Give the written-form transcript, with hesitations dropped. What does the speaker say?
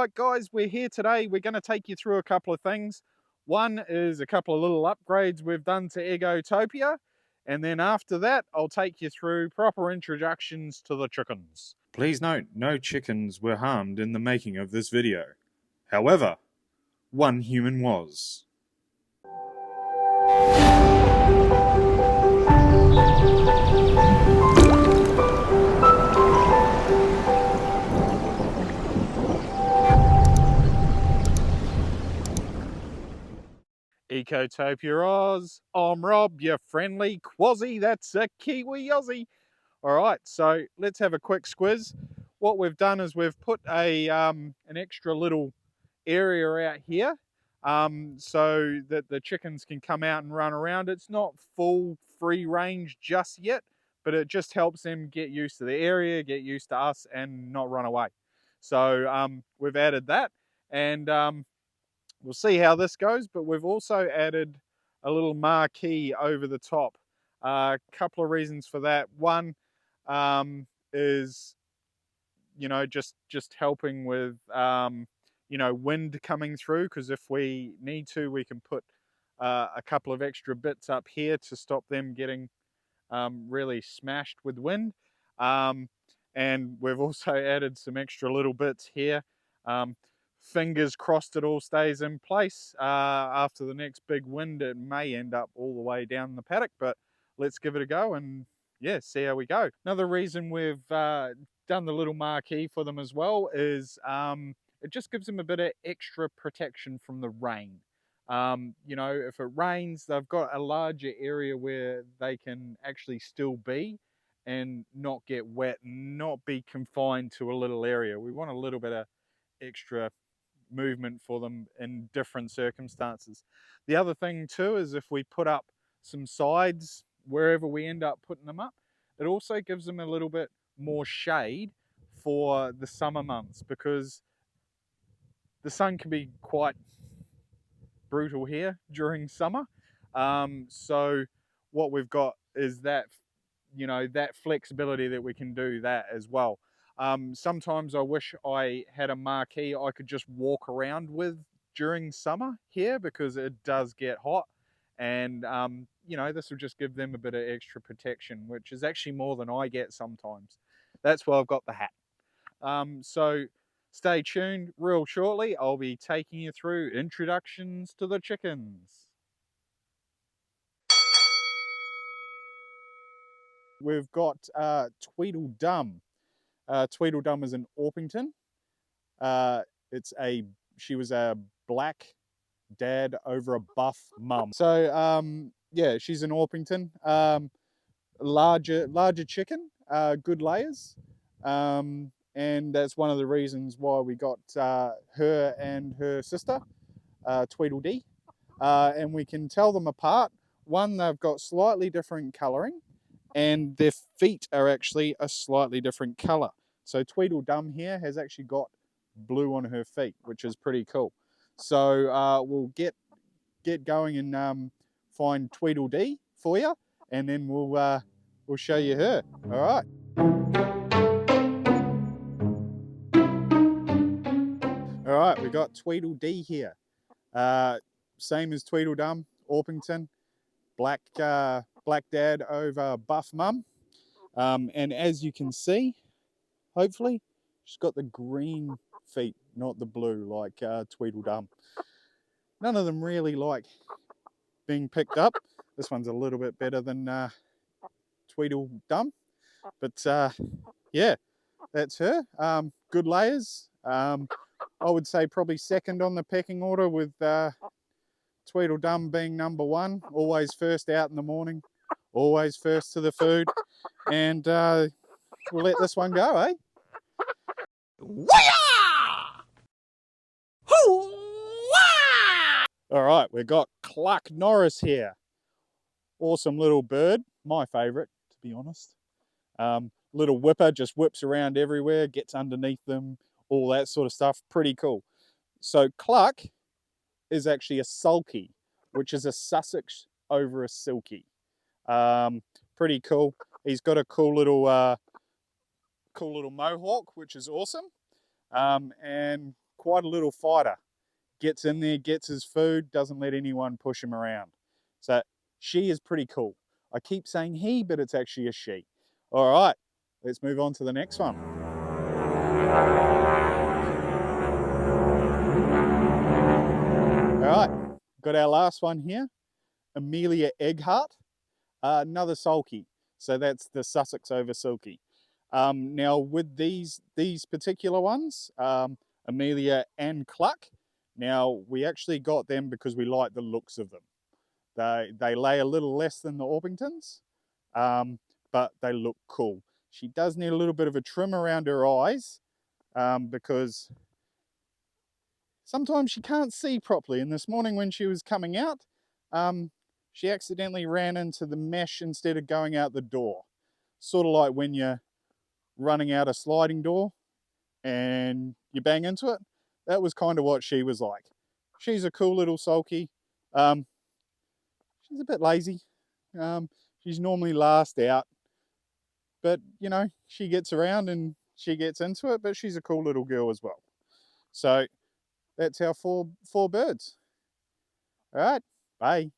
Alright guys, we're here today. We're going to take you through a couple of things. One is a couple of little upgrades we've done to Eggotopia, and then after that I'll take you through proper introductions to the chickens. Please note, no chickens were harmed in the making of this video. However, one human was. Ecotopia-OZ, I'm Rob, your friendly quasi, that's a Kiwi Aussie. Alright, so let's have a quick squiz. What we've done is we've put an extra little area out here so that the chickens can come out and run around. It's not full free range just yet, but it just helps them get used to the area, get used to us, and not run away. So we've added that, and we'll see how this goes, but we've also added a little marquee over the top. A couple of reasons for that. One is, just helping with, wind coming through, because if we need to, we can put a couple of extra bits up here to stop them getting really smashed with wind. And we've also added some extra little bits here. Fingers crossed it all stays in place. After the next big wind, it may end up all the way down the paddock, but let's give it a go and see how we go. Another reason we've done the little marquee for them as well is it just gives them a bit of extra protection from the rain. If it rains, they've got a larger area where they can actually still be and not get wet, not be confined to a little area. We want a little bit of extra movement for them in different circumstances. The other thing too is if we put up some sides wherever we end up putting them up, it also gives them a little bit more shade for the summer months, because the sun can be quite brutal here during summer. So what we've got is that that flexibility that we can do that as well. Sometimes I wish I had a marquee I could just walk around with during summer here, because it does get hot, and this will just give them a bit of extra protection, which is actually more than I get sometimes. That's why I've got the hat. So stay tuned. Real shortly I'll be taking you through introductions to the chickens. We've got Tweedledum. Tweedledum is an Orpington. She was a black dad over a buff mum. So she's an Orpington. Larger chicken, good layers, and that's one of the reasons why we got her and her sister, Tweedledee, and we can tell them apart. One, they've got slightly different colouring, and their feet are actually a slightly different colour. So Tweedledum here has actually got blue on her feet, which is pretty cool. So we'll get going and find Tweedledee for you, and then we'll show you her. All right. All right, we got Tweedledee here. Same as Tweedledum, Orpington, black dad over buff mum. And as you can see, hopefully, she's got the green feet, not the blue like Tweedledum. None of them really like being picked up. This one's a little bit better than Tweedledum, but yeah, that's her. Good layers. I would say probably second on the pecking order, with Tweedledum being number one. Always first out in the morning, always first to the food, and we'll let this one go, eh? All right, we've got Cluck Norris here. Awesome little bird, my favourite, to be honest. Little whipper, just whips around everywhere, gets underneath them, all that sort of stuff. Pretty cool. So Cluck is actually a sulky, which is a Sussex over a silky. Pretty cool. He's got a cool little mohawk, which is awesome, and quite a little fighter. Gets in there, gets his food, doesn't let anyone push him around. So she is pretty cool. I keep saying he, but it's actually a she. All right, let's move on to the next one. All right, got our last one here, Amelia Eggheart, another sulky. So that's the Sussex over silky. Now with these particular ones, Amelia and Cluck, now we actually got them because we like the looks of them. They lay a little less than the Orpingtons, but they look cool. She does need a little bit of a trim around her eyes because sometimes she can't see properly. And this morning when she was coming out, she accidentally ran into the mesh instead of going out the door. Sort of like when you're running out a sliding door and you bang into it. That was kind of what she was like. She's a cool little sulky. She's a bit lazy. She's normally last out, but she gets around and she gets into it. But she's a cool little girl as well. So that's our four birds. All right, bye.